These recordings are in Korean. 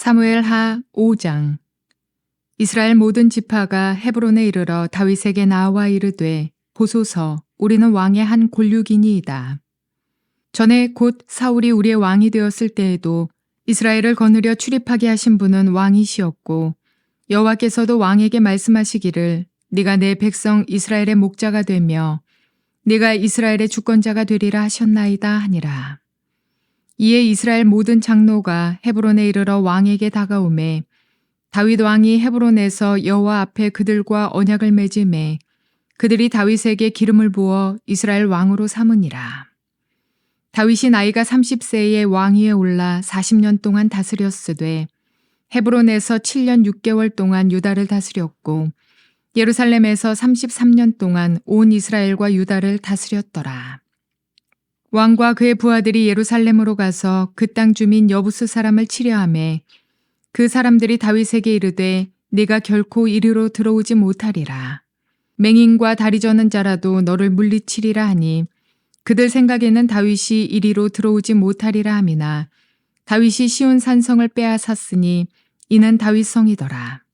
사무엘하 5장. 이스라엘 모든 지파가 헤브론에 이르러 다윗에게 나와 이르되 보소서 우리는 왕의 한 골육이니이다. 전에 곧 사울이 우리의 왕이 되었을 때에도 이스라엘을 거느려 출입하게 하신 분은 왕이시었고 여호와께서도 왕에게 말씀하시기를 네가 내 백성 이스라엘의 목자가 되며 네가 이스라엘의 주권자가 되리라 하셨나이다 하니라. 이에 이스라엘 모든 장로가 헤브론에 이르러 왕에게 다가오매 다윗 왕이 헤브론에서 여호와 앞에 그들과 언약을 맺음에 그들이 다윗에게 기름을 부어 이스라엘 왕으로 삼으니라. 다윗이 나이가 30세에 왕위에 올라 40년 동안 다스렸으되 헤브론에서 7년 6개월 동안 유다를 다스렸고 예루살렘에서 33년 동안 온 이스라엘과 유다를 다스렸더라. 왕과 그의 부하들이 예루살렘으로 가서 그 땅 주민 여부스 사람을 치려하매 그 사람들이 다윗에게 이르되 네가 결코 이리로 들어오지 못하리라. 맹인과 다리 저는 자라도 너를 물리치리라 하니 그들 생각에는 다윗이 이리로 들어오지 못하리라 함이나 다윗이 시온 산성을 빼앗았으니 이는 다윗 성이더라.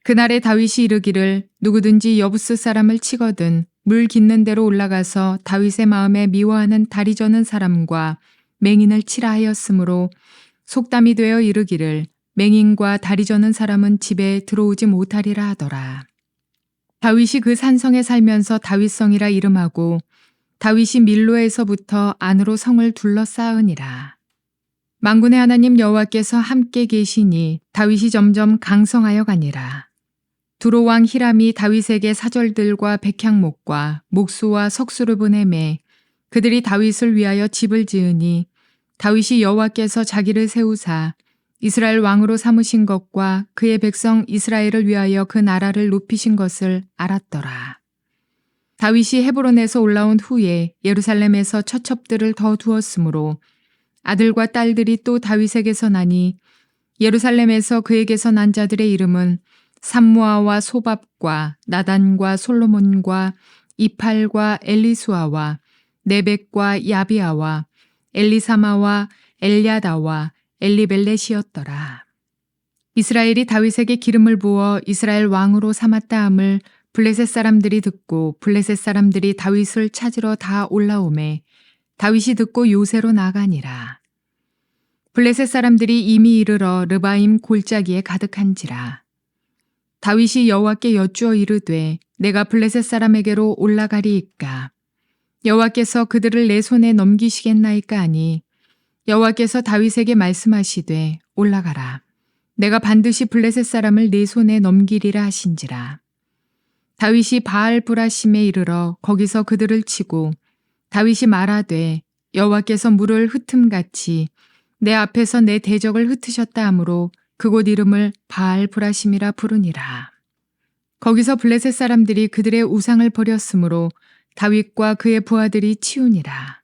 그날에 다윗이 이르기를 누구든지 여부스 사람을 치거든 물 깃는 데로 올라가서 다윗의 마음에 미워하는 다리 저는 사람과 맹인을 치라 하였으므로 속담이 되어 이르기를 맹인과 다리 저는 사람은 집에 들어오지 못하리라 하더라. 다윗이 그 산성에 살면서 다윗성이라 이름하고 다윗이 밀로에서부터 안으로 성을 둘러싸으니라. 만군의 하나님 여호와께서 함께 계시니 다윗이 점점 강성하여 가니라. 두로 왕 히람이 다윗에게 사절들과 백향목과 목수와 석수를 보내매 그들이 다윗을 위하여 집을 지으니 다윗이 여호와께서 자기를 세우사 이스라엘 왕으로 삼으신 것과 그의 백성 이스라엘을 위하여 그 나라를 높이신 것을 알았더라. 다윗이 헤브론에서 올라온 후에 예루살렘에서 처첩들을 더 두었으므로 아들과 딸들이 또 다윗에게서 나니 예루살렘에서 그에게서 난 자들의 이름은 삼무아와 소밥과 나단과 솔로몬과 이팔과 엘리수아와 네벡과 야비아와 엘리사마와 엘야다와 엘리벨렛이었더라. 이스라엘이 다윗에게 기름을 부어 이스라엘 왕으로 삼았다 함을 블레셋 사람들이 듣고 블레셋 사람들이 다윗을 찾으러 다 올라오매 다윗이 듣고 요새로 나가니라. 블레셋 사람들이 이미 이르러 르바임 골짜기에 가득한지라. 다윗이 여호와께 여쭈어 이르되 내가 블레셋 사람에게로 올라가리이까 여호와께서 그들을 내 손에 넘기시겠나이까 하니 여호와께서 다윗에게 말씀하시되 올라가라 내가 반드시 블레셋 사람을 내 손에 넘기리라 하신지라. 다윗이 바알 브라심에 이르러 거기서 그들을 치고 다윗이 말하되 여호와께서 물을 흩음같이 내 앞에서 내 대적을 흩으셨다 하므로 그곳 이름을 바알 브라심이라 부르니라. 거기서 블레셋 사람들이 그들의 우상을 버렸으므로 다윗과 그의 부하들이 치우니라.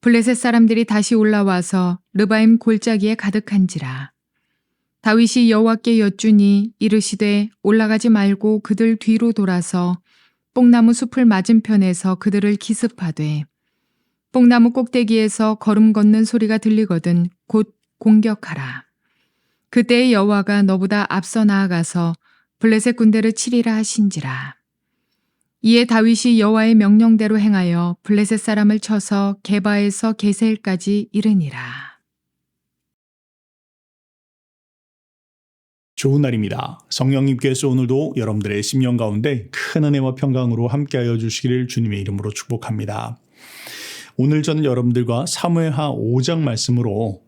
블레셋 사람들이 다시 올라와서 르바임 골짜기에 가득한지라. 다윗이 여호와께 여쭈니 이르시되 올라가지 말고 그들 뒤로 돌아서 뽕나무 숲을 맞은편에서 그들을 기습하되 뽕나무 꼭대기에서 걸음 걷는 소리가 들리거든 곧 공격하라. 그때의 여호와가 너보다 앞서 나아가서 블레셋 군대를 치리라 하신지라. 이에 다윗이 여호와의 명령대로 행하여 블레셋 사람을 쳐서 게바에서 게셀까지 이르니라. 좋은 날입니다. 성령님께서 오늘도 여러분들의 심령 가운데 큰 은혜와 평강으로 함께하여 주시기를 주님의 이름으로 축복합니다. 오늘 저는 여러분들과 사무엘하 5장 말씀으로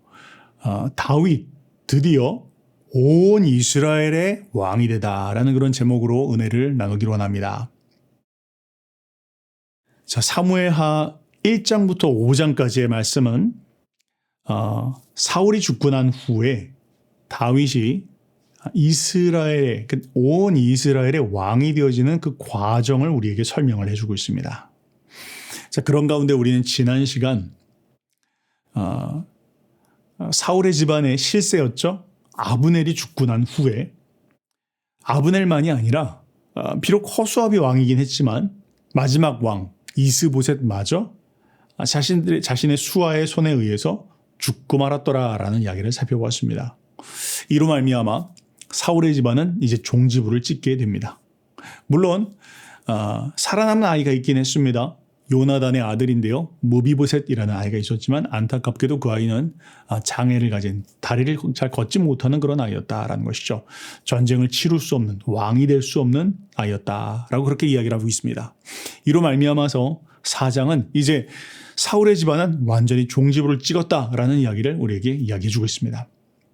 다윗 드디어 온 이스라엘의 왕이 되다라는 그런 제목으로 은혜를 나누기로 원합니다. 자, 사무엘하 1장부터 5장까지의 말씀은 사울이 죽고 난 후에 다윗이 이스라엘의 온 이스라엘의 왕이 되어지는 그 과정을 우리에게 설명을 해주고 있습니다. 자, 그런 가운데 우리는 지난 시간 사울의 집안의 실세였죠. 아브넬이 죽고 난 후에 아브넬만이 아니라 비록 허수아비 왕이긴 했지만 마지막 왕 이스보셋마저 자신의 수하의 손에 의해서 죽고 말았더라라는 이야기를 살펴보았습니다. 이로 말미암아 사울의 집안은 이제 종지부를 찍게 됩니다. 물론 살아남은 아이가 있긴 했습니다. 요나단의 아들인데요. 무비보셋이라는 아이가 있었지만 안타깝게도 그 아이는 장애를 가진, 다리를 잘 걷지 못하는 그런 아이였다라는 것이죠. 전쟁을 치룰 수 없는, 왕이 될 수 없는 아이였다라고 그렇게 이야기를 하고 있습니다. 이로 말미암아서 4장은 이제 사울의 집안은 완전히 종지부를 찍었다라는 이야기를 우리에게 이야기해 주고 있습니다.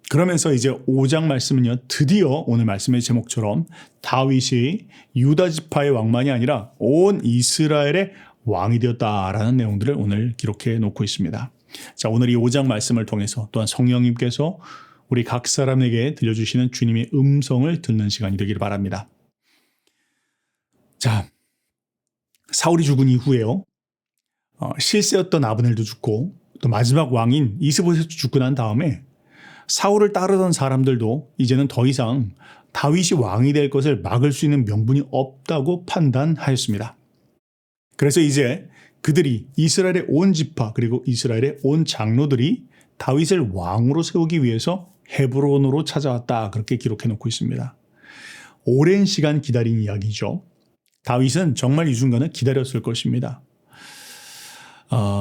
그러면서 이제 5장 말씀은요, 드디어 오늘 말씀의 제목처럼 다윗이 유다 지파의 왕만이 아니라 온 이스라엘의 왕이 되었다라는 내용들을 오늘 기록해 놓고 있습니다. 자, 오늘 이 5장 말씀을 통해서 또한 성령님께서 우리 각 사람에게 들려주시는 주님의 음성을 듣는 시간이 되기를 바랍니다. 자, 사울이 죽은 이후에요. 실세였던 아브넬도 죽고 또 마지막 왕인 이스보셋도 죽고 난 다음에 사울을 따르던 사람들도 이제는 더 이상 다윗이 왕이 될 것을 막을 수 있는 명분이 없다고 판단하였습니다. 그래서 이제 그들이 이스라엘의 온 지파 그리고 이스라엘의 온 장로들이 다윗을 왕으로 세우기 위해서 헤브론으로 찾아왔다, 그렇게 기록해 놓고 있습니다. 오랜 시간 기다린 이야기죠. 다윗은 정말 이 순간을 기다렸을 것입니다.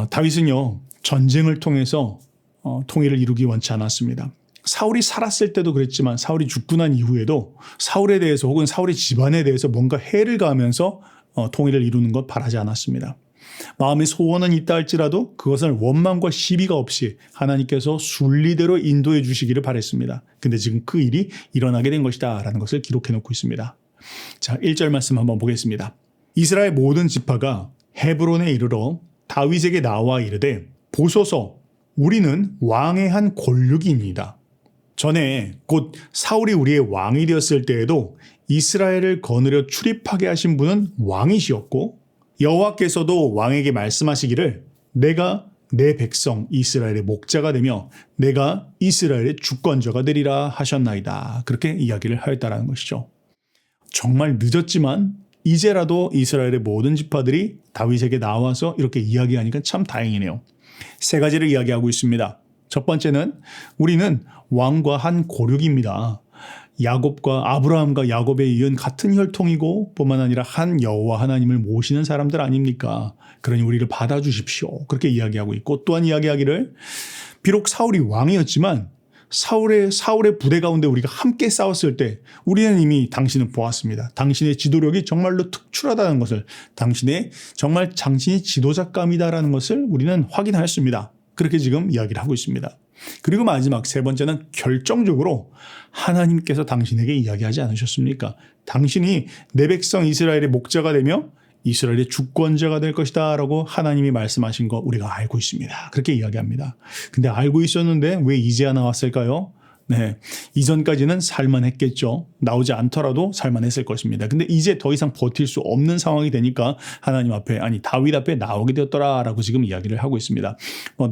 다윗은요, 전쟁을 통해서 통일을 이루기 원치 않았습니다. 사울이 살았을 때도 그랬지만 사울이 죽고 난 이후에도 사울에 대해서 혹은 사울의 집안에 대해서 뭔가 해를 가하면서 통일을 이루는 것 바라지 않았습니다. 마음의 소원은 있다 할지라도 그것을 원망과 시비가 없이 하나님께서 순리대로 인도해 주시기를 바랬습니다. 근데 지금 그 일이 일어나게 된 것이다 라는 것을 기록해 놓고 있습니다. 자, 1절 말씀 한번 보겠습니다. 이스라엘 모든 지파가 헤브론에 이르러 다윗에게 나와 이르되 보소서, 우리는 왕의 한 골육이니이다. 전에 곧 사울이 우리의 왕이 되었을 때에도 이스라엘을 거느려 출입하게 하신 분은 왕이시었고 여호와께서도 왕에게 말씀하시기를 내가 내 백성 이스라엘의 목자가 되며 내가 이스라엘의 주권자가 되리라 하셨나이다. 그렇게 이야기를 하였다라는 것이죠. 정말 늦었지만 이제라도 이스라엘의 모든 지파들이 다윗에게 나와서 이렇게 이야기하니까 참 다행이네요. 세 가지를 이야기하고 있습니다. 첫 번째는 우리는 왕과 한 고륙입니다. 야곱과 아브라함과 야곱에 이은 같은 혈통이고 뿐만 아니라 한 여호와 하나님을 모시는 사람들 아닙니까? 그러니 우리를 받아주십시오. 그렇게 이야기하고 있고, 또한 이야기하기를 비록 사울이 왕이었지만 사울의 부대 가운데 우리가 함께 싸웠을 때 우리는 이미 당신을 보았습니다. 당신의 지도력이 정말로 특출하다는 것을, 당신의 지도자감이다라는 것을 우리는 확인하였습니다. 그렇게 지금 이야기를 하고 있습니다. 그리고 마지막 세 번째는 결정적으로 하나님께서 당신에게 이야기하지 않으셨습니까? 당신이 내 백성 이스라엘의 목자가 되며 이스라엘의 주권자가 될 것이다 라고 하나님이 말씀하신 거 우리가 알고 있습니다. 그렇게 이야기합니다. 근데 알고 있었는데 왜 이제야 나왔을까요? 네, 이전까지는 살만했겠죠. 나오지 않더라도 살만했을 것입니다. 근데 이제 더 이상 버틸 수 없는 상황이 되니까 하나님 앞에, 다윗 앞에 나오게 되었더라라고 지금 이야기를 하고 있습니다.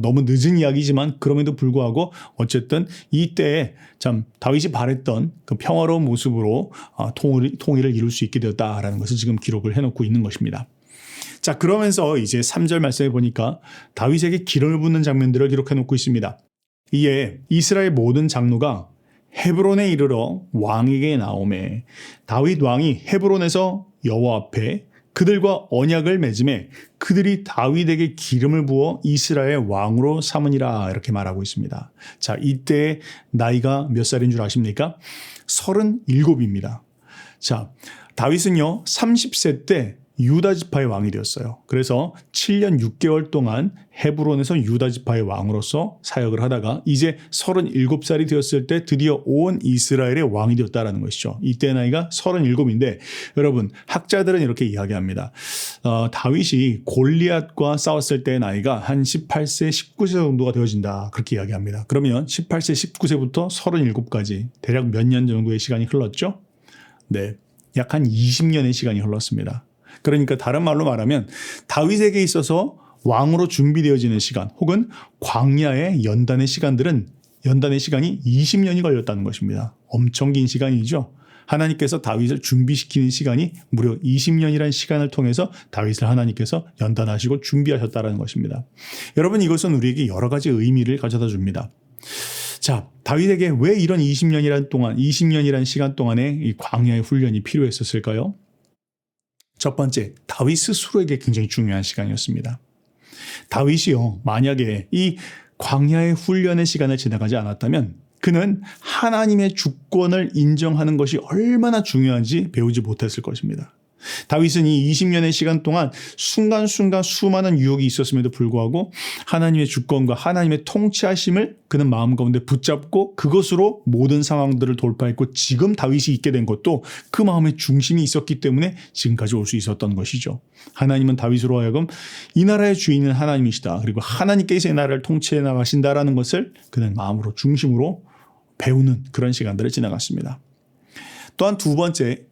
너무 늦은 이야기지만 그럼에도 불구하고 어쨌든 이때에 참 다윗이 바랬던 그 평화로운 모습으로 통일을 이룰 수 있게 되었다라는 것을 지금 기록을 해놓고 있는 것입니다. 자, 그러면서 이제 3절 말씀해 보니까 다윗에게 기름을 붓는 장면들을 기록해 놓고 있습니다. 이에 이스라엘 모든 장로가 헤브론에 이르러 왕에게 나오매 다윗 왕이 헤브론에서 여호와 앞에 그들과 언약을 맺음에 그들이 다윗에게 기름을 부어 이스라엘 왕으로 삼으니라, 이렇게 말하고 있습니다. 자, 이때 나이가 몇 살인 줄 아십니까? 37입니다. 자, 다윗은요 30세 때 유다 지파의 왕이 되었어요. 그래서 7년 6개월 동안 헤브론에서 유다 지파의 왕으로서 사역을 하다가 이제 37살이 되었을 때 드디어 온 이스라엘의 왕이 되었다는 것이죠. 이때 나이가 37인데 여러분, 학자들은 이렇게 이야기합니다. 다윗이 골리앗과 싸웠을 때 나이가 한 18세, 19세 정도가 되어진다, 그렇게 이야기합니다. 그러면 18세, 19세부터 37까지 대략 몇 년 정도의 시간이 흘렀죠? 네, 약 한 20년의 시간이 흘렀습니다. 그러니까 다른 말로 말하면 다윗에게 있어서 왕으로 준비되어지는 시간 혹은 광야의 연단의 시간이 20년이 걸렸다는 것입니다. 엄청 긴 시간이죠. 하나님께서 다윗을 준비시키는 시간이 무려 20년이라는 시간을 통해서 다윗을 하나님께서 연단하시고 준비하셨다는 것입니다. 여러분, 이것은 우리에게 여러 가지 의미를 가져다 줍니다. 자, 다윗에게 왜 이런 20년이란 시간 동안에 이 광야의 훈련이 필요했었을까요? 첫 번째, 다윗 스스로에게 굉장히 중요한 시간이었습니다. 다윗이요, 만약에 이 광야의 훈련의 시간을 지나가지 않았다면 그는 하나님의 주권을 인정하는 것이 얼마나 중요한지 배우지 못했을 것입니다. 다윗은 이 20년의 시간 동안 순간순간 수많은 유혹이 있었음에도 불구하고 하나님의 주권과 하나님의 통치하심을 그는 마음 가운데 붙잡고 그것으로 모든 상황들을 돌파했고, 지금 다윗이 있게 된 것도 그 마음의 중심이 있었기 때문에 지금까지 올 수 있었던 것이죠. 하나님은 다윗으로 하여금 이 나라의 주인은 하나님이시다, 그리고 하나님께서 이 나라를 통치해 나가신다라는 것을 그는 마음으로 중심으로 배우는 그런 시간들을 지나갔습니다. 또한 두 번째,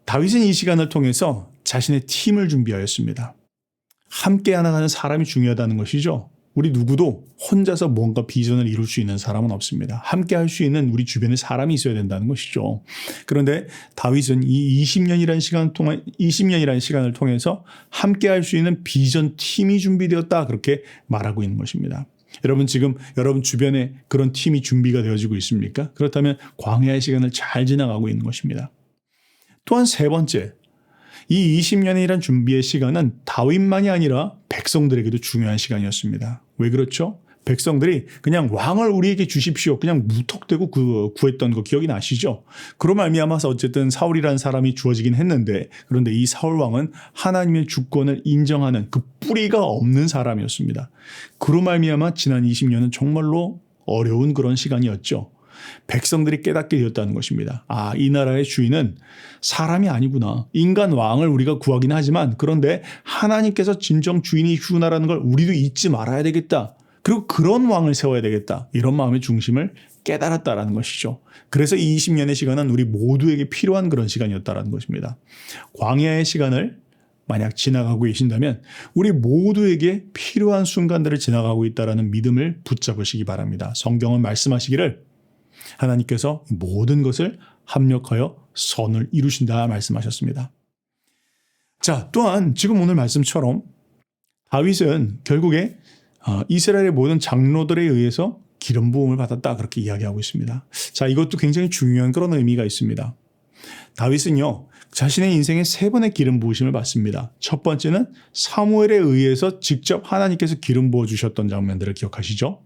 다윗은 이 시간을 통해서 자신의 팀을 준비하였습니다. 함께 하나가는 사람이 중요하다는 것이죠. 우리 누구도 혼자서 뭔가 비전을 이룰 수 있는 사람은 없습니다. 함께 할 수 있는 우리 주변에 사람이 있어야 된다는 것이죠. 그런데 다윗은 이 20년이라는 시간을 통해서 함께 할 수 있는 비전 팀이 준비되었다, 그렇게 말하고 있는 것입니다. 여러분, 지금 여러분 주변에 그런 팀이 준비가 되어지고 있습니까? 그렇다면 광야의 시간을 잘 지나가고 있는 것입니다. 또한 세 번째, 이 20년이란 준비의 시간은 다윗만이 아니라 백성들에게도 중요한 시간이었습니다. 왜 그렇죠? 백성들이 그냥 왕을 우리에게 주십시오, 그냥 무턱대고 구했던 거 기억이 나시죠? 그로 말미암아서 어쨌든 사울이라는 사람이 주어지긴 했는데, 그런데 이 사울 왕은 하나님의 주권을 인정하는 그 뿌리가 없는 사람이었습니다. 그로 말미암아 지난 20년은 정말로 어려운 그런 시간이었죠. 백성들이 깨닫게 되었다는 것입니다. 아, 이 나라의 주인은 사람이 아니구나. 인간 왕을 우리가 구하긴 하지만, 그런데 하나님께서 진정 주인이시구나라는 걸 우리도 잊지 말아야 되겠다. 그리고 그런 왕을 세워야 되겠다. 이런 마음의 중심을 깨달았다라는 것이죠. 그래서 이 20년의 시간은 우리 모두에게 필요한 그런 시간이었다라는 것입니다. 광야의 시간을 만약 지나가고 계신다면 우리 모두에게 필요한 순간들을 지나가고 있다라는 믿음을 붙잡으시기 바랍니다. 성경은 말씀하시기를 하나님께서 모든 것을 합력하여 선을 이루신다 말씀하셨습니다. 자, 또한 지금 오늘 말씀처럼 다윗은 결국에 이스라엘의 모든 장로들에 의해서 기름 부음을 받았다, 그렇게 이야기하고 있습니다. 자, 이것도 굉장히 중요한 그런 의미가 있습니다. 다윗은요, 자신의 인생에 세 번의 기름 부으심을 받습니다. 첫 번째는 사무엘에 의해서 직접 하나님께서 기름 부어 주셨던 장면들을 기억하시죠?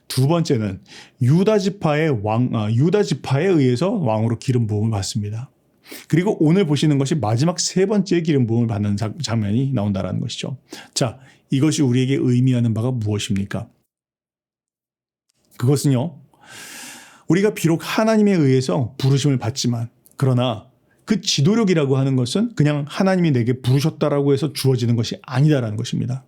두 번째는 유다 지파에 의해서 왕으로 기름 부음을 받습니다. 그리고 오늘 보시는 것이 마지막 세 번째 기름 부음을 받는 장면이 나온다는 것이죠. 자, 이것이 우리에게 의미하는 바가 무엇입니까? 그것은요, 우리가 비록 하나님에 의해서 부르심을 받지만, 그러나 그 지도력이라고 하는 것은 그냥 하나님이 내게 부르셨다라고 해서 주어지는 것이 아니다라는 것입니다.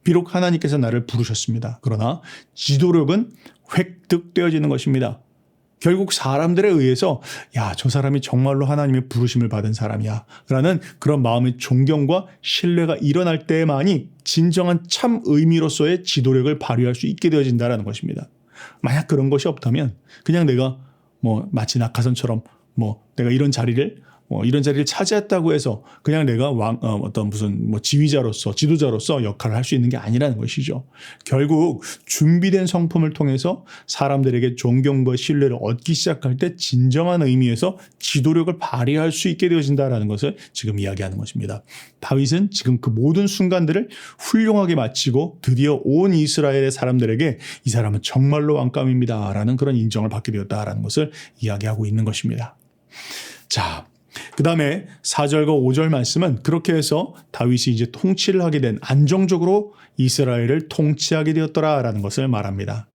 비록 하나님께서 나를 부르셨습니다. 그러나 지도력은 획득되어지는 것입니다. 결국 사람들에 의해서 야, 저 사람이 정말로 하나님의 부르심을 받은 사람이야 라는 그런 마음의 존경과 신뢰가 일어날 때만이 진정한 참 의미로서의 지도력을 발휘할 수 있게 되어진다는 것입니다. 만약 그런 것이 없다면 그냥 내가 마치 낙하산처럼 내가 이런 자리를 차지했다고 해서 그냥 내가 지휘자로서, 지도자로서 역할을 할 수 있는 게 아니라는 것이죠. 결국 준비된 성품을 통해서 사람들에게 존경과 신뢰를 얻기 시작할 때 진정한 의미에서 지도력을 발휘할 수 있게 되어진다는 것을 지금 이야기하는 것입니다. 다윗은 지금 그 모든 순간들을 훌륭하게 마치고 드디어 온 이스라엘의 사람들에게 이 사람은 정말로 왕감입니다 라는 그런 인정을 받게 되었다라는 것을 이야기하고 있는 것입니다. 자, 그 다음에 4절과 5절 말씀은 그렇게 해서 다윗이 이제 통치를 하게 된, 안정적으로 이스라엘을 통치하게 되었더라라는 것을 말합니다.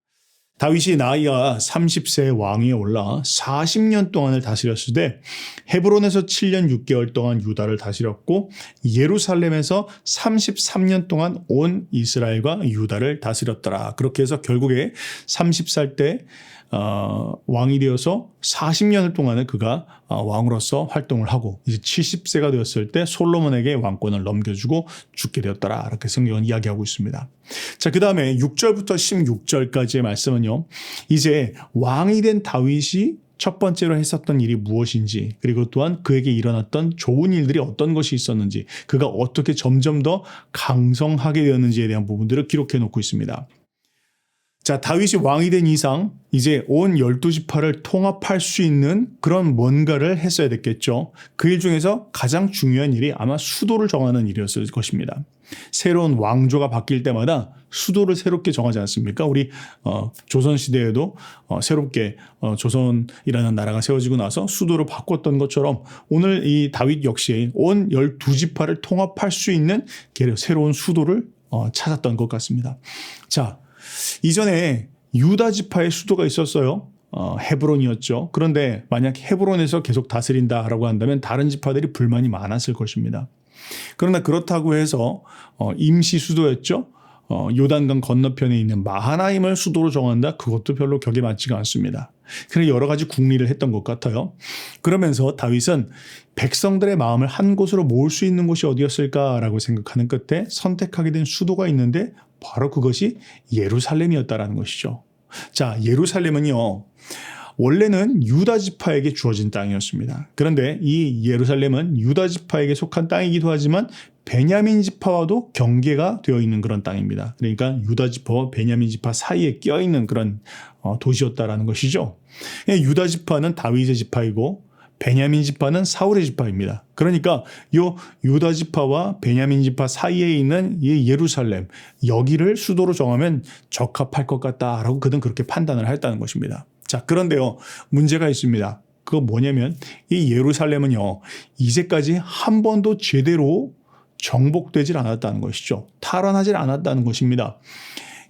다윗이 나이가 30세의 왕위에 올라 40년 동안을 다스렸을 때 헤브론에서 7년 6개월 동안 유다를 다스렸고 예루살렘에서 33년 동안 온 이스라엘과 유다를 다스렸더라. 그렇게 해서 결국에 30살 때 왕이 되어서 40년을 동안을 그가 왕으로서 활동을 하고 이제 70세가 되었을 때 솔로몬에게 왕권을 넘겨주고 죽게 되었더라. 이렇게 성경은 이야기하고 있습니다. 자, 그 다음에 6절부터 16절까지의 말씀은요, 이제 왕이 된 다윗이 첫 번째로 했었던 일이 무엇인지, 그리고 또한 그에게 일어났던 좋은 일들이 어떤 것이 있었는지, 그가 어떻게 점점 더 강성하게 되었는지에 대한 부분들을 기록해 놓고 있습니다. 자, 다윗이 왕이 된 이상 이제 온 12지파를 통합할 수 있는 그런 뭔가를 했어야 됐겠죠. 그 일 중에서 가장 중요한 일이 아마 수도를 정하는 일이었을 것입니다. 새로운 왕조가 바뀔 때마다 수도를 새롭게 정하지 않습니까? 우리 조선시대에도 새롭게 조선이라는 나라가 세워지고 나서 수도를 바꿨던 것처럼 오늘 이 다윗 역시 온 12지파를 통합할 수 있는 새로운 수도를 찾았던 것 같습니다. 자, 이전에 유다 지파의 수도가 있었어요. 헤브론이었죠. 그런데 만약 헤브론에서 계속 다스린다라고 한다면 다른 지파들이 불만이 많았을 것입니다. 그러나 그렇다고 해서 임시 수도였죠. 요단강 건너편에 있는 마하나임을 수도로 정한다? 그것도 별로 격에 맞지가 않습니다. 그래서 여러 가지 궁리를 했던 것 같아요. 그러면서 다윗은 백성들의 마음을 한 곳으로 모을 수 있는 곳이 어디였을까라고 생각하는 끝에 선택하게 된 수도가 있는데 바로 그것이 예루살렘이었다라는 것이죠. 자, 예루살렘은요. 원래는 유다 지파에게 주어진 땅이었습니다. 그런데 이 예루살렘은 유다 지파에게 속한 땅이기도 하지만 베냐민 지파와도 경계가 되어 있는 그런 땅입니다. 그러니까 유다 지파와 베냐민 지파 사이에 껴있는 그런 도시였다라는 것이죠. 유다 지파는 다윗의 지파이고 베냐민 지파는 사울의 지파입니다. 그러니까 이 유다 지파와 베냐민 지파 사이에 있는 이 예루살렘, 여기를 수도로 정하면 적합할 것 같다라고 그는 그렇게 판단을 했다는 것입니다. 자, 그런데요, 문제가 있습니다. 그거 뭐냐면 이 예루살렘은요, 이제까지 한 번도 제대로 정복되질 않았다는 것이죠. 탈환하지 않았다는 것입니다.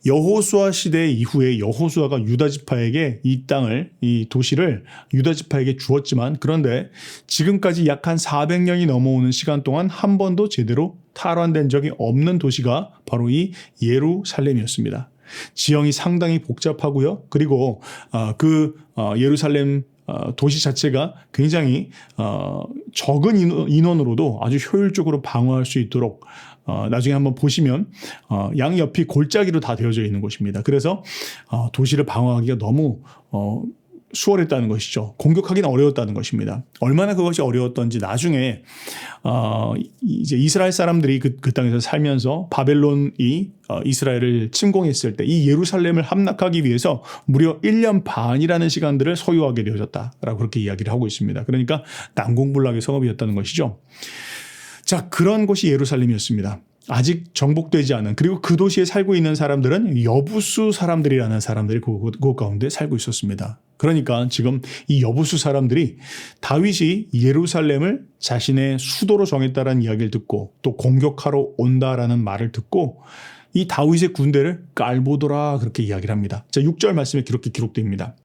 여호수아 시대 이후에 여호수아가 유다 지파에게 이 땅을, 이 도시를 유다 지파에게 주었지만, 그런데 지금까지 약 한 400년이 넘어오는 시간 동안 한 번도 제대로 탈환된 적이 없는 도시가 바로 이 예루살렘이었습니다. 지형이 상당히 복잡하고요. 그리고 예루살렘 도시 자체가 굉장히 적은 인원으로도 아주 효율적으로 방어할 수 있도록 나중에 한번 보시면 양옆이 골짜기로 다 되어져 있는 곳입니다. 그래서 도시를 방어하기가 너무 수월했다는 것이죠. 공격하기는 어려웠다는 것입니다. 얼마나 그것이 어려웠던지 나중에 이제 이스라엘 사람들이 그 땅에서 살면서 바벨론이 이스라엘을 침공했을 때 이 예루살렘을 함락하기 위해서 무려 1년 반이라는 시간들을 소요하게 되어졌다라고 그렇게 이야기를 하고 있습니다. 그러니까 난공불락의 성읍이었다는 것이죠. 자, 그런 곳이 예루살렘이었습니다. 아직 정복되지 않은, 그리고 그 도시에 살고 있는 사람들은 여부수 사람들이라는 사람들이 그 가운데 살고 있었습니다. 그러니까 지금 이 여부수 사람들이 다윗이 예루살렘을 자신의 수도로 정했다라는 이야기를 듣고 또 공격하러 온다라는 말을 듣고 이 다윗의 군대를 깔보더라 그렇게 이야기를 합니다. 자, 6절 말씀에 그렇게 기록됩니다.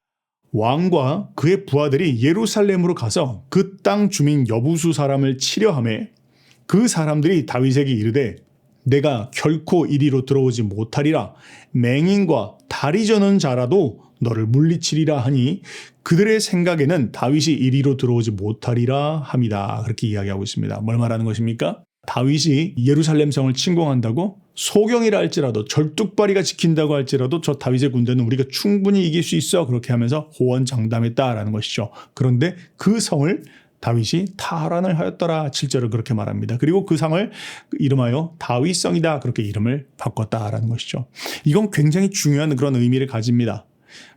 왕과 그의 부하들이 예루살렘으로 가서 그 땅 주민 여부수 사람을 치려하매 그 사람들이 다윗에게 이르되 내가 결코 이리로 들어오지 못하리라. 맹인과 다리 저는 자라도 너를 물리치리라 하니 그들의 생각에는 다윗이 이리로 들어오지 못하리라 함이다. 그렇게 이야기하고 있습니다. 뭘 말하는 것입니까? 다윗이 예루살렘 성을 침공한다고 소경이라 할지라도 절뚝발이가 지킨다고 할지라도 저 다윗의 군대는 우리가 충분히 이길 수 있어. 그렇게 하면서 호언장담했다라는 것이죠. 그런데 그 성을 다윗이 탈환을 하였더라. 7절을 그렇게 말합니다. 그리고 그 상을 이름하여 다윗성이다. 그렇게 이름을 바꿨다라는 것이죠. 이건 굉장히 중요한 그런 의미를 가집니다.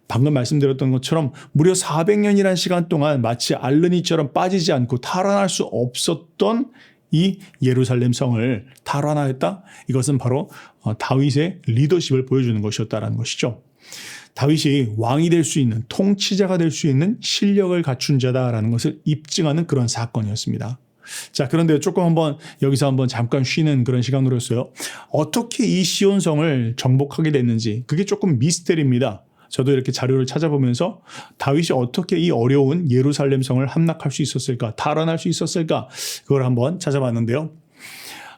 방금 말씀드렸던 것처럼 무려 400년이라는 시간 동안 마치 앓는이처럼 빠지지 않고 탈환할 수 없었던 이 예루살렘 성을 탈환하였다. 이것은 바로 다윗의 리더십을 보여주는 것이었다라는 것이죠. 다윗이 왕이 될 수 있는, 통치자가 될 수 있는 실력을 갖춘 자다라는 것을 입증하는 그런 사건이었습니다. 자, 그런데 여기서 한번 잠깐 쉬는 그런 시간으로서요. 어떻게 이 시온성을 정복하게 됐는지 그게 조금 미스테리입니다. 저도 이렇게 자료를 찾아보면서 다윗이 어떻게 이 어려운 예루살렘 성을 함락할 수 있었을까, 탈환할 수 있었을까, 그걸 한번 찾아봤는데요.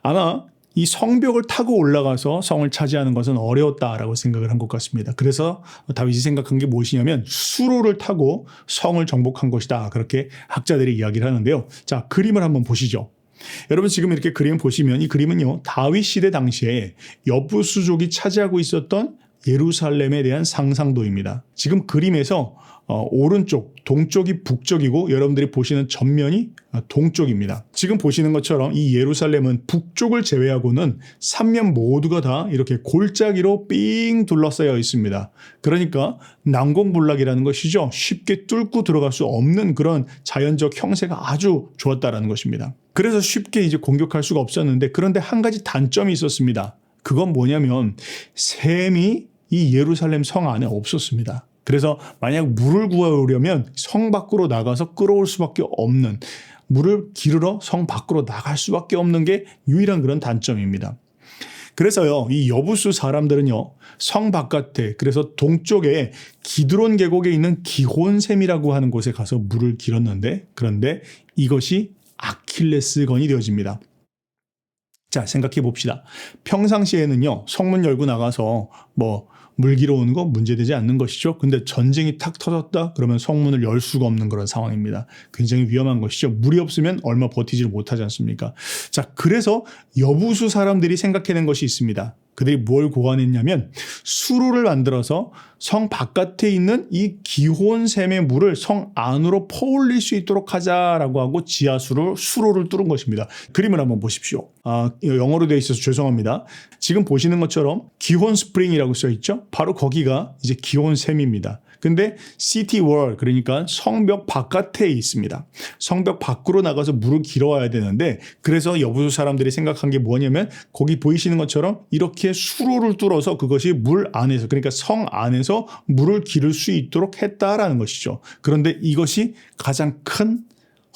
아마 이 성벽을 타고 올라가서 성을 차지하는 것은 어려웠다라고 생각을 한 것 같습니다. 그래서 다윗이 생각한 게 무엇이냐면 수로를 타고 성을 정복한 것이다. 그렇게 학자들이 이야기를 하는데요. 자, 그림을 한번 보시죠. 여러분 지금 이렇게 그림을 보시면 이 그림은요. 다윗 시대 당시에 여부수족이 차지하고 있었던 예루살렘에 대한 상상도입니다. 지금 그림에서 오른쪽, 동쪽이 북쪽이고 여러분들이 보시는 전면이 동쪽입니다. 지금 보시는 것처럼 이 예루살렘은 북쪽을 제외하고는 3면 모두가 다 이렇게 골짜기로 삥 둘러싸여 있습니다. 그러니까 난공불락이라는 것이죠. 쉽게 뚫고 들어갈 수 없는 그런 자연적 형세가 아주 좋았다라는 것입니다. 그래서 쉽게 이제 공격할 수가 없었는데, 그런데 한 가지 단점이 있었습니다. 그건 뭐냐면 샘이 이 예루살렘 성 안에 없었습니다. 그래서 만약 물을 구하려면 성 밖으로 나가서 끌어올 수밖에 없는, 물을 기르러 성 밖으로 나갈 수밖에 없는 게 유일한 그런 단점입니다. 그래서요, 이 여부수 사람들은요, 성 바깥에, 그래서 동쪽에 기드론 계곡에 있는 기혼샘이라고 하는 곳에 가서 물을 길었는데, 그런데 이것이 아킬레스건이 되어집니다. 자, 생각해 봅시다. 평상시에는요, 성문 열고 나가서 물 길어 오는 거 문제되지 않는 것이죠. 근데 전쟁이 탁 터졌다 그러면 성문을 열 수가 없는 그런 상황입니다. 굉장히 위험한 것이죠. 물이 없으면 얼마 버티지를 못하지 않습니까? 자, 그래서 여부수 사람들이 생각해낸 것이 있습니다. 그들이 뭘 고안했냐면 수로를 만들어서 성 바깥에 있는 이 기혼샘의 물을 성 안으로 퍼올릴 수 있도록 하자라고 하고 수로를 뚫은 것입니다. 그림을 한번 보십시오. 영어로 되어 있어서 죄송합니다. 지금 보시는 것처럼 기혼 스프링이라고 써 있죠. 바로 거기가 이제 기혼샘입니다. 근데 시티 월, 그러니까 성벽 바깥에 있습니다. 성벽 밖으로 나가서 물을 길어와야 되는데, 그래서 여부수 사람들이 생각한 게 뭐냐면 거기 보이시는 것처럼 이렇게 수로를 뚫어서 그것이 물 안에서, 그러니까 성 안에서 물을 기를 수 있도록 했다라는 것이죠. 그런데 이것이 가장 큰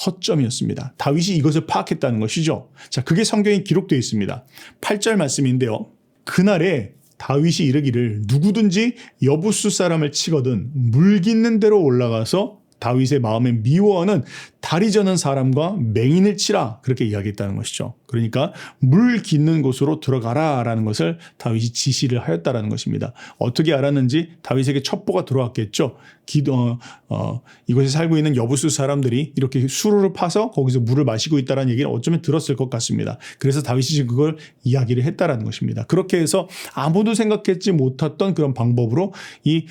허점이었습니다. 다윗이 이것을 파악했다는 것이죠. 자, 그게 성경에 기록되어 있습니다. 8절 말씀인데요. 그날에 다윗이 이르기를 누구든지 여부수 사람을 치거든 물 깃는 데로 올라가서 다윗의 마음에 미워하는 다리 저는 사람과 맹인을 치라, 그렇게 이야기했다는 것이죠. 그러니까 물 깃는 곳으로 들어가라라는 것을 다윗이 지시를 하였다라는 것입니다. 어떻게 알았는지 다윗에게 첩보가 들어왔겠죠. 이곳에 살고 있는 여부수 사람들이 이렇게 수로를 파서 거기서 물을 마시고 있다는 얘기를 어쩌면 들었을 것 같습니다. 그래서 다윗이 그걸 이야기를 했다라는 것입니다. 그렇게 해서 아무도 생각했지 못했던 그런 방법으로 이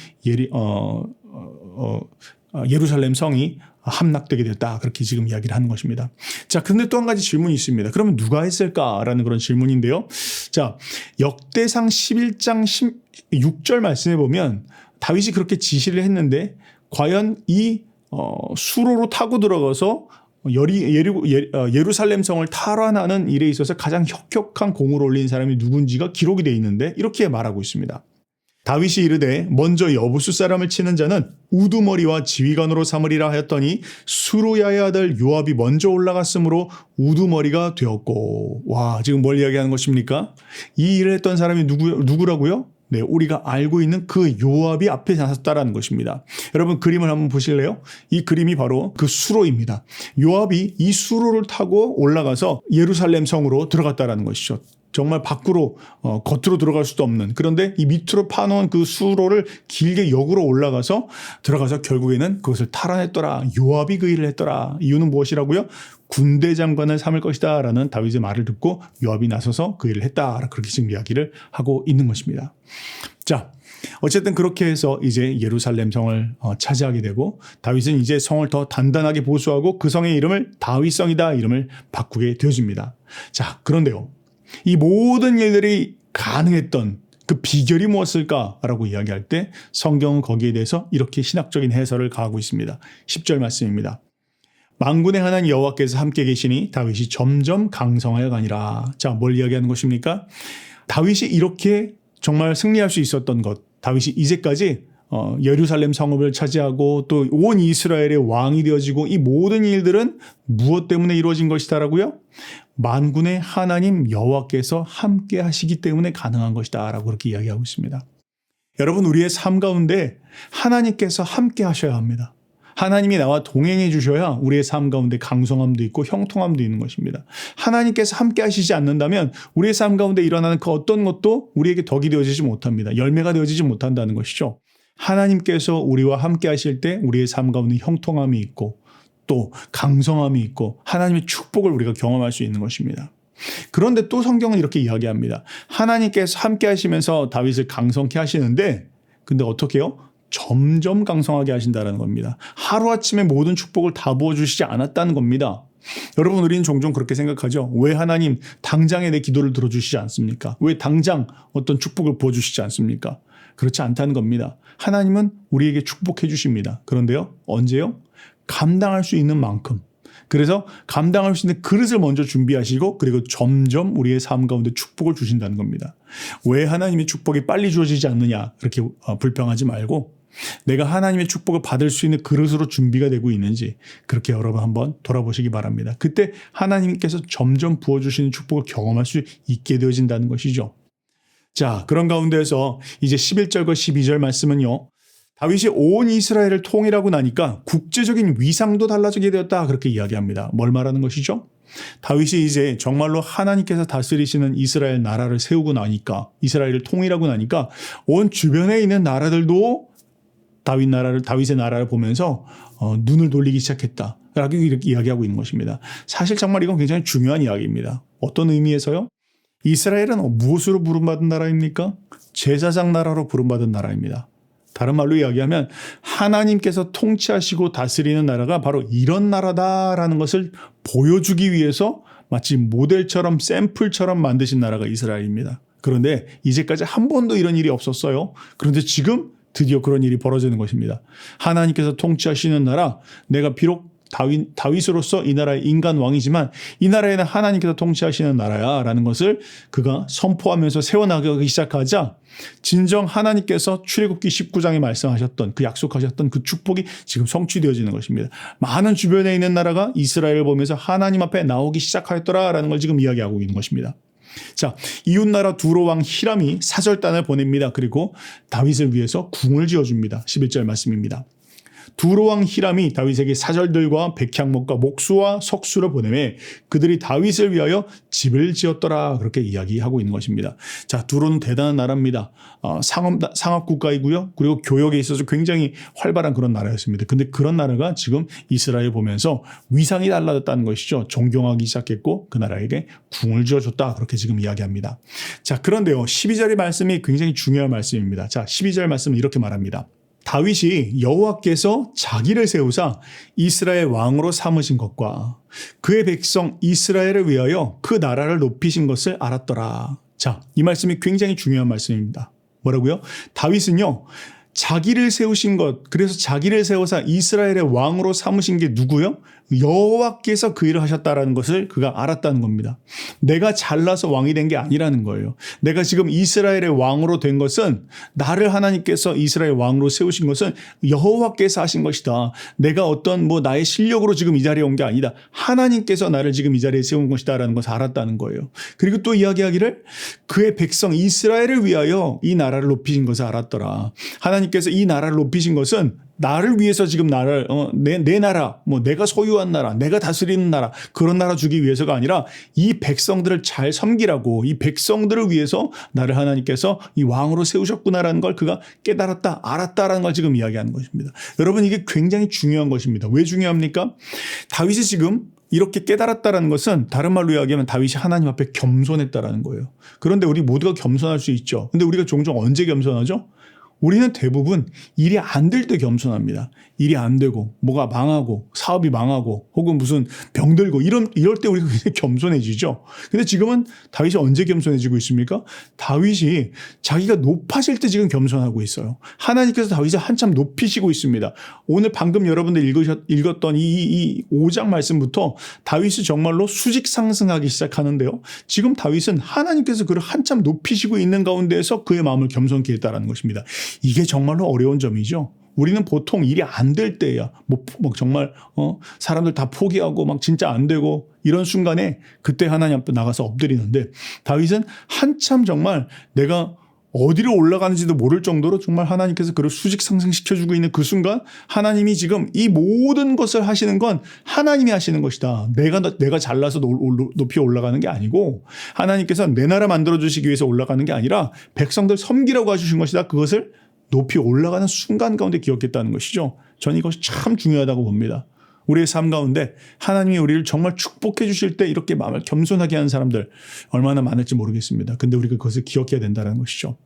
예루살렘 성이 함락되게 됐다, 그렇게 지금 이야기를 하는 것입니다. 자, 그런데 또 한 가지 질문이 있습니다. 그러면 누가 했을까라는 그런 질문인데요. 자, 역대상 11장 16절 말씀해 보면 다윗이 그렇게 지시를 했는데 과연 이 수로로 타고 들어가서 예루살렘 성을 탈환하는 일에 있어서 가장 혁혁한 공을 올린 사람이 누군지가 기록이 되어 있는데 이렇게 말하고 있습니다. 다윗이 이르되 먼저 여부수 사람을 치는 자는 우두머리와 지휘관으로 삼으리라 하였더니 수루야의 아들 요압이 먼저 올라갔으므로 우두머리가 되었고. 와, 지금 뭘 이야기하는 것입니까? 이 일을 했던 사람이 누구라고요? 네, 우리가 알고 있는 그 요압이 앞에 나섰다라는 것입니다. 여러분 그림을 한번 보실래요? 이 그림이 바로 그 수로입니다. 요압이 이 수로를 타고 올라가서 예루살렘 성으로 들어갔다라는 것이죠. 정말 밖으로 겉으로 들어갈 수도 없는, 그런데 이 밑으로 파놓은 그 수로를 길게 역으로 올라가서 들어가서 결국에는 그것을 탈환했더라. 요압이 그 일을 했더라. 이유는 무엇이라고요? 군대 장관을 삼을 것이다 라는 다윗의 말을 듣고 요압이 나서서 그 일을 했다, 그렇게 지금 이야기를 하고 있는 것입니다. 자, 어쨌든 그렇게 해서 이제 예루살렘 성을 차지하게 되고 다윗은 이제 성을 더 단단하게 보수하고 그 성의 이름을 다윗성이다 이름을 바꾸게 되어집니다. 자, 그런데요, 이 모든 일들이 가능했던 그 비결이 무엇일까라고 이야기할 때 성경은 거기에 대해서 이렇게 신학적인 해설을 가하고 있습니다. 10절 말씀입니다. 만군의 하나님 여호와께서 함께 계시니 다윗이 점점 강성하여 가니라. 자, 뭘 이야기하는 것입니까? 다윗이 이렇게 정말 승리할 수 있었던 것, 다윗이 이제까지 예루살렘 성읍을 차지하고 또 온 이스라엘의 왕이 되어지고 이 모든 일들은 무엇 때문에 이루어진 것이다라고요? 만군의 하나님 여호와께서 함께 하시기 때문에 가능한 것이다 라고 그렇게 이야기하고 있습니다. 여러분, 우리의 삶 가운데 하나님께서 함께 하셔야 합니다. 하나님이 나와 동행해 주셔야 우리의 삶 가운데 강성함도 있고 형통함도 있는 것입니다. 하나님께서 함께 하시지 않는다면 우리의 삶 가운데 일어나는 그 어떤 것도 우리에게 덕이 되어지지 못합니다. 열매가 되어지지 못한다는 것이죠. 하나님께서 우리와 함께 하실 때 우리의 삶 가운데 형통함이 있고 또 강성함이 있고 하나님의 축복을 우리가 경험할 수 있는 것입니다. 그런데 또 성경은 이렇게 이야기합니다. 하나님께서 함께 하시면서 다윗을 강성케 하시는데 근데 어떻게 해요? 점점 강성하게 하신다는 겁니다. 하루아침에 모든 축복을 다 부어주시지 않았다는 겁니다. 여러분, 우리는 종종 그렇게 생각하죠. 왜 하나님 당장에 내 기도를 들어주시지 않습니까? 왜 당장 어떤 축복을 부어주시지 않습니까? 그렇지 않다는 겁니다. 하나님은 우리에게 축복해 주십니다. 그런데요, 언제요? 감당할 수 있는 만큼. 그래서 감당할 수 있는 그릇을 먼저 준비하시고, 그리고 점점 우리의 삶 가운데 축복을 주신다는 겁니다. 왜 하나님의 축복이 빨리 주어지지 않느냐, 그렇게 불평하지 말고 내가 하나님의 축복을 받을 수 있는 그릇으로 준비가 되고 있는지 그렇게 여러분 한번 돌아보시기 바랍니다. 그때 하나님께서 점점 부어주시는 축복을 경험할 수 있게 되어진다는 것이죠. 자, 그런 가운데에서 이제 11절과 12절 말씀은요, 다윗이 온 이스라엘을 통일하고 나니까 국제적인 위상도 달라지게 되었다, 그렇게 이야기합니다. 뭘 말하는 것이죠? 다윗이 이제 정말로 하나님께서 다스리시는 이스라엘 나라를 세우고 나니까, 이스라엘을 통일하고 나니까 온 주변에 있는 나라들도 다윗의 나라를 보면서 눈을 돌리기 시작했다, 라고 이렇게 이야기하고 있는 것입니다. 사실 정말 이건 굉장히 중요한 이야기입니다. 어떤 의미에서요? 이스라엘은 무엇으로 부름받은 나라입니까? 제사장 나라로 부름받은 나라입니다. 다른 말로 이야기하면 하나님께서 통치하시고 다스리는 나라가 바로 이런 나라다라는 것을 보여주기 위해서 마치 모델처럼, 샘플처럼 만드신 나라가 이스라엘입니다. 그런데 이제까지 한 번도 이런 일이 없었어요. 그런데 지금 드디어 그런 일이 벌어지는 것입니다. 하나님께서 통치하시는 나라, 내가 비록 다윗으로서 이 나라의 인간 왕이지만 이 나라에는 하나님께서 통치하시는 나라야 라는 것을 그가 선포하면서 세워나가기 시작하자 진정 하나님께서 출애굽기 19장에 말씀하셨던, 그 약속하셨던 그 축복이 지금 성취되어지는 것입니다. 많은 주변에 있는 나라가 이스라엘을 보면서 하나님 앞에 나오기 시작하였더라 라는 걸 지금 이야기하고 있는 것입니다. 자, 이웃나라 두로 왕 히람이 사절단을 보냅니다. 그리고 다윗을 위해서 궁을 지어줍니다. 11절 말씀입니다. 두로 왕 히람이 다윗에게 사절들과 백향목과 목수와 석수를 보내매 그들이 다윗을 위하여 집을 지었더라, 그렇게 이야기하고 있는 것입니다. 자, 두로는 대단한 나라입니다. 상업 국가이고요. 그리고 교역에 있어서 굉장히 활발한 그런 나라였습니다. 근데 그런 나라가 지금 이스라엘 보면서 위상이 달라졌다는 것이죠. 존경하기 시작했고 그 나라에게 궁을 지어줬다, 그렇게 지금 이야기합니다. 자, 그런데요, 12절의 말씀이 굉장히 중요한 말씀입니다. 자, 12절 말씀은 이렇게 말합니다. 다윗이 여호와께서 자기를 세우사 이스라엘 왕으로 삼으신 것과 그의 백성 이스라엘을 위하여 그 나라를 높이신 것을 알았더라. 자, 이 말씀이 굉장히 중요한 말씀입니다. 뭐라고요? 다윗은요, 자기를 세우신 것, 그래서 자기를 세워서 이스라엘의 왕으로 삼으신 게 누구요? 여호와께서 그 일을 하셨다라는 것을 그가 알았다는 겁니다. 내가 잘나서 왕이 된 게 아니라는 거예요. 내가 지금 이스라엘의 왕으로 된 것은, 나를 하나님께서 이스라엘 왕으로 세우신 것은 여호와께서 하신 것이다. 내가 어떤 나의 실력으로 지금 이 자리에 온 게 아니다. 하나님께서 나를 지금 이 자리에 세운 것이다라는 것을 알았다는 거예요. 그리고 또 이야기하기를 그의 백성 이스라엘을 위하여 이 나라를 높이신 것을 알았더라. 하나님께서 이 나라를 높이신 것은 나를 위해서 지금 나를 내 나라, 내가 소유한 나라, 내가 다스리는 나라, 그런 나라 주기 위해서가 아니라 이 백성들을 잘 섬기라고, 이 백성들을 위해서 나를 하나님께서 이 왕으로 세우셨구나라는 걸 그가 깨달았다, 알았다라는 걸 지금 이야기하는 것입니다. 여러분, 이게 굉장히 중요한 것입니다. 왜 중요합니까? 다윗이 지금 이렇게 깨달았다라는 것은 다른 말로 이야기하면 다윗이 하나님 앞에 겸손했다라는 거예요. 그런데 우리 모두가 겸손할 수 있죠. 근데 우리가 종종 언제 겸손하죠? 우리는 대부분 일이 안 될 때 겸손합니다. 일이 안 되고 뭐가 망하고 사업이 망하고 혹은 무슨 병들고 이럴 때 우리가 굉장히 겸손해지죠. 근데 지금은 다윗이 언제 겸손해지고 있습니까? 다윗이 자기가 높아질 때 지금 겸손하고 있어요. 하나님께서 다윗을 한참 높이시고 있습니다. 오늘 방금 여러분들 읽었던 이 5장 말씀부터 다윗이 정말로 수직 상승하기 시작하는데요. 지금 다윗은 하나님께서 그를 한참 높이시고 있는 가운데에서 그의 마음을 겸손케 했다는 것입니다. 이게 정말로 어려운 점이죠. 우리는 보통 일이 안 될 때야, 정말 사람들 다 포기하고 막 진짜 안 되고 이런 순간에 그때 하나님 앞에 나가서 엎드리는데, 다윗은 한참 정말 내가 어디로 올라가는지도 모를 정도로 정말 하나님께서 그를 수직 상승시켜주고 있는 그 순간, 하나님이 지금 이 모든 것을 하시는 건 하나님이 하시는 것이다. 내가 잘나서 높이 올라가는 게 아니고 하나님께서 내 나라 만들어주시기 위해서 올라가는 게 아니라 백성들 섬기라고 해주신 것이다. 그것을 높이 올라가는 순간 가운데 기억했다는 것이죠. 저는 이것이 참 중요하다고 봅니다. 우리의 삶 가운데 하나님이 우리를 정말 축복해 주실 때 이렇게 마음을 겸손하게 하는 사람들 얼마나 많을지 모르겠습니다. 근데 우리가 그것을 기억해야 된다는 것이죠.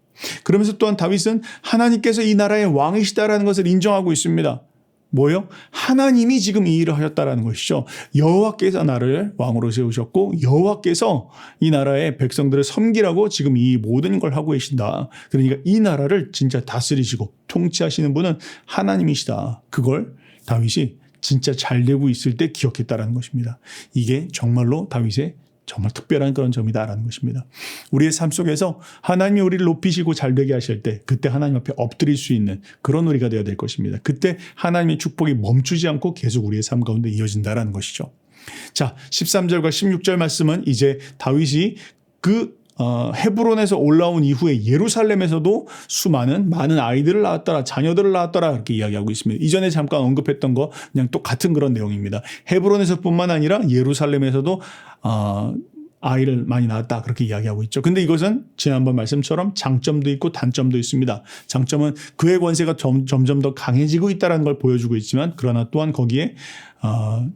그러면서 또한 다윗은 하나님께서 이 나라의 왕이시다라는 것을 인정하고 있습니다. 뭐요? 하나님이 지금 이 일을 하셨다라는 것이죠. 여호와께서 나를 왕으로 세우셨고 여호와께서 이 나라의 백성들을 섬기라고 지금 이 모든 걸 하고 계신다. 그러니까 이 나라를 진짜 다스리시고 통치하시는 분은 하나님이시다. 그걸 다윗이 진짜 잘 되고 있을 때 기억했다라는 것입니다. 이게 정말로 다윗의 정말 특별한 그런 점이다라는 것입니다. 우리의 삶 속에서 하나님이 우리를 높이시고 잘 되게 하실 때 그때 하나님 앞에 엎드릴 수 있는 그런 우리가 되어야 될 것입니다. 그때 하나님의 축복이 멈추지 않고 계속 우리의 삶 가운데 이어진다라는 것이죠. 자, 13절과 16절 말씀은 이제 다윗이 헤브론에서 올라온 이후에 예루살렘에서도 많은 아이들을 낳았더라, 자녀들을 낳았더라 이렇게 이야기하고 있습니다. 이전에 잠깐 언급했던 거 그냥 똑같은 그런 내용입니다. 헤브론에서뿐만 아니라 예루살렘에서도 아이를 많이 낳았다 그렇게 이야기하고 있죠. 근데 이것은 지난번 말씀처럼 장점도 있고 단점도 있습니다. 장점은 그의 권세가 점점 더 강해지고 있다는 걸 보여주고 있지만 그러나 또한 거기에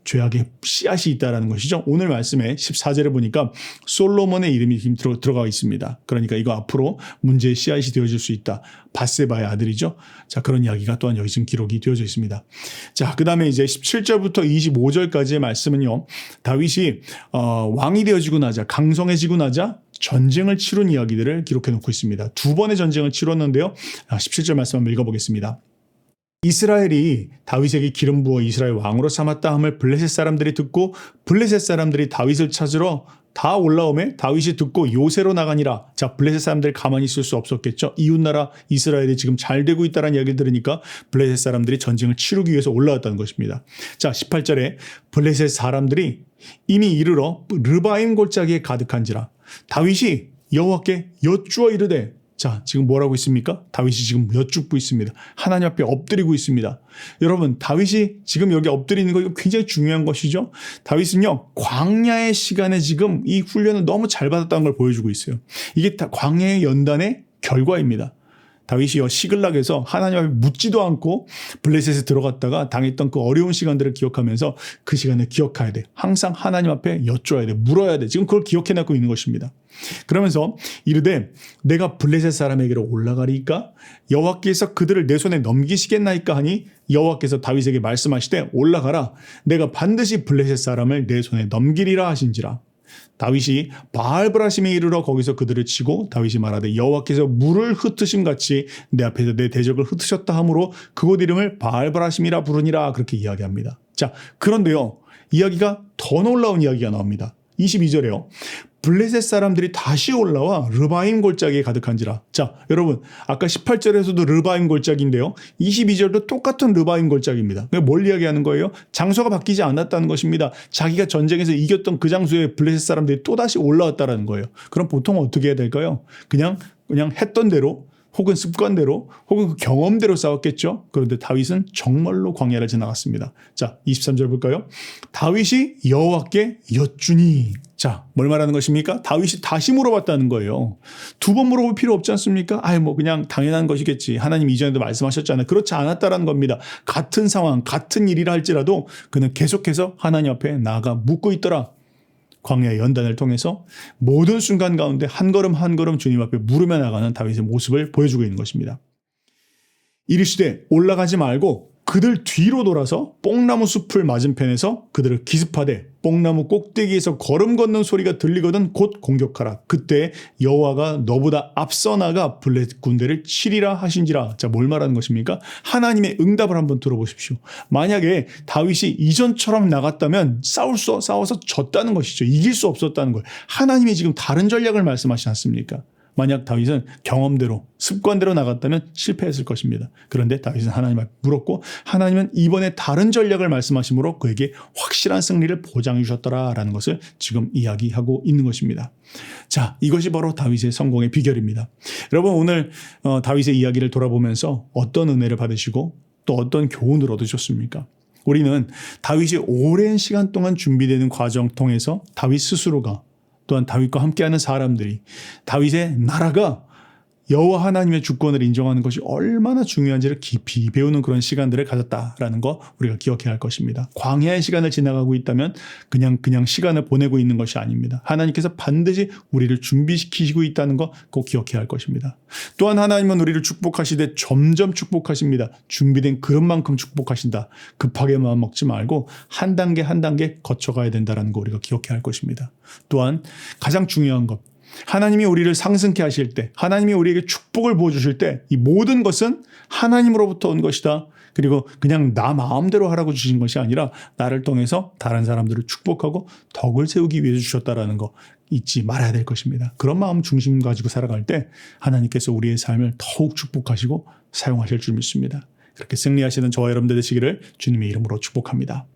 죄악의 씨앗이 있다는 것이죠. 오늘 말씀에 14절에 보니까 솔로몬의 이름이 지금 들어가 있습니다. 그러니까 이거 앞으로 문제의 씨앗이 되어질 수 있다. 밧세바의 아들이죠. 자, 그런 이야기가 또한 여기 지금 기록이 되어져 있습니다. 자, 그 다음에 이제 17절부터 25절까지의 말씀은요. 다윗이 왕이 되어지고 나자 강성해지고 나자 전쟁을 치룬 이야기들을 기록해 놓고 있습니다. 두 번의 전쟁을 치렀는데요. 17절 말씀 한번 읽어보겠습니다. 이스라엘이 다윗에게 기름 부어 이스라엘 왕으로 삼았다 함을 블레셋 사람들이 듣고 블레셋 사람들이 다윗을 찾으러 다 올라오매 다윗이 듣고 요새로 나가니라. 자, 블레셋 사람들 가만히 있을 수 없었겠죠. 이웃나라 이스라엘이 지금 잘 되고 있다는 이야기를 들으니까 블레셋 사람들이 전쟁을 치르기 위해서 올라왔다는 것입니다. 자, 18절에 블레셋 사람들이 이미 이르러 르바임 골짜기에 가득한지라. 다윗이 여호와께 여쭈어 이르되. 자, 지금 뭐라고 있습니까? 다윗이 지금 여쭙고 있습니다. 하나님 앞에 엎드리고 있습니다. 여러분, 다윗이 지금 여기 엎드리는 거 이거 굉장히 중요한 것이죠. 다윗은요, 광야의 시간에 지금 이 훈련을 너무 잘 받았다는 걸 보여주고 있어요. 이게 다 광야의 연단의 결과입니다. 다윗이요, 시글락에서 하나님 앞에 묻지도 않고 블레셋에 들어갔다가 당했던 그 어려운 시간들을 기억하면서 그 시간을 기억해야 돼. 항상 하나님 앞에 여쭈어야 돼. 물어야 돼. 지금 그걸 기억해내고 있는 것입니다. 그러면서 이르되 내가 블레셋 사람에게로 올라가리까? 여호와께서 그들을 내 손에 넘기시겠나이까 하니 여호와께서 다윗에게 말씀하시되 올라가라. 내가 반드시 블레셋 사람을 내 손에 넘기리라 하신지라. 다윗이 바알브라심에 이르러 거기서 그들을 치고 다윗이 말하되 여호와께서 물을 흩으심 같이 내 앞에서 내 대적을 흩으셨다 하므로 그곳 이름을 바알브라심이라 부르니라 그렇게 이야기합니다. 자, 그런데요, 이야기가 더 놀라운 이야기가 나옵니다. 22절에요. 블레셋 사람들이 다시 올라와 르바임 골짜기에 가득한지라. 자, 여러분, 아까 18절에서도 르바임 골짜기인데요. 22절도 똑같은 르바임 골짜기입니다. 뭘 이야기하는 거예요? 장소가 바뀌지 않았다는 것입니다. 자기가 전쟁에서 이겼던 그 장소에 블레셋 사람들이 또다시 올라왔다는 거예요. 그럼 보통 어떻게 해야 될까요? 그냥 했던 대로 혹은 습관대로 혹은 그 경험대로 싸웠겠죠. 그런데 다윗은 정말로 광야를 지나갔습니다. 자, 23절 볼까요? 다윗이 여호와께 여쭈니. 자, 뭘 말하는 것입니까? 다윗이 다시 물어봤다는 거예요. 두 번 물어볼 필요 없지 않습니까? 그냥 당연한 것이겠지. 하나님 이전에도 말씀하셨잖아요. 그렇지 않았다라는 겁니다. 같은 상황, 같은 일이라 할지라도 그는 계속해서 하나님 앞에 나아가 묻고 있더라. 광야의 연단을 통해서 모든 순간 가운데 한 걸음 한 걸음 주님 앞에 물으며 나가는 다윗의 모습을 보여주고 있는 것입니다. 이르시되 올라가지 말고 그들 뒤로 돌아서 뽕나무 숲을 맞은편에서 그들을 기습하되 뽕나무 꼭대기에서 걸음 걷는 소리가 들리거든 곧 공격하라. 그때 여호와가 너보다 앞서 나가 블레셋 군대를 치리라 하신지라. 자, 뭘 말하는 것입니까? 하나님의 응답을 한번 들어보십시오. 만약에 다윗이 이전처럼 나갔다면 싸워서 졌다는 것이죠. 이길 수 없었다는 거예요. 하나님이 지금 다른 전략을 말씀하시지 않습니까? 만약 다윗은 경험대로 습관대로 나갔다면 실패했을 것입니다. 그런데 다윗은 하나님 앞에 물었고 하나님은 이번에 다른 전략을 말씀하심으로 그에게 확실한 승리를 보장해 주셨더라라는 것을 지금 이야기하고 있는 것입니다. 자, 이것이 바로 다윗의 성공의 비결입니다. 여러분, 오늘 다윗의 이야기를 돌아보면서 어떤 은혜를 받으시고 또 어떤 교훈을 얻으셨습니까? 우리는 다윗이 오랜 시간 동안 준비되는 과정 통해서 다윗 스스로가 또한 다윗과 함께하는 사람들이 다윗의 나라가 여호와 하나님의 주권을 인정하는 것이 얼마나 중요한지를 깊이 배우는 그런 시간들을 가졌다라는 거 우리가 기억해야 할 것입니다. 광야의 시간을 지나가고 있다면 그냥 시간을 보내고 있는 것이 아닙니다. 하나님께서 반드시 우리를 준비시키시고 있다는 거 꼭 기억해야 할 것입니다. 또한 하나님은 우리를 축복하시되 점점 축복하십니다. 준비된 그릇만큼 축복하신다. 급하게 마음 먹지 말고 한 단계 한 단계 거쳐가야 된다는 거 우리가 기억해야 할 것입니다. 또한 가장 중요한 것, 하나님이 우리를 상승케 하실 때, 하나님이 우리에게 축복을 부어주실 때 이 모든 것은 하나님으로부터 온 것이다. 그리고 그냥 나 마음대로 하라고 주신 것이 아니라 나를 통해서 다른 사람들을 축복하고 덕을 세우기 위해서 주셨다라는 거 잊지 말아야 될 것입니다. 그런 마음 중심 가지고 살아갈 때 하나님께서 우리의 삶을 더욱 축복하시고 사용하실 줄 믿습니다. 그렇게 승리하시는 저와 여러분들 되시기를 주님의 이름으로 축복합니다.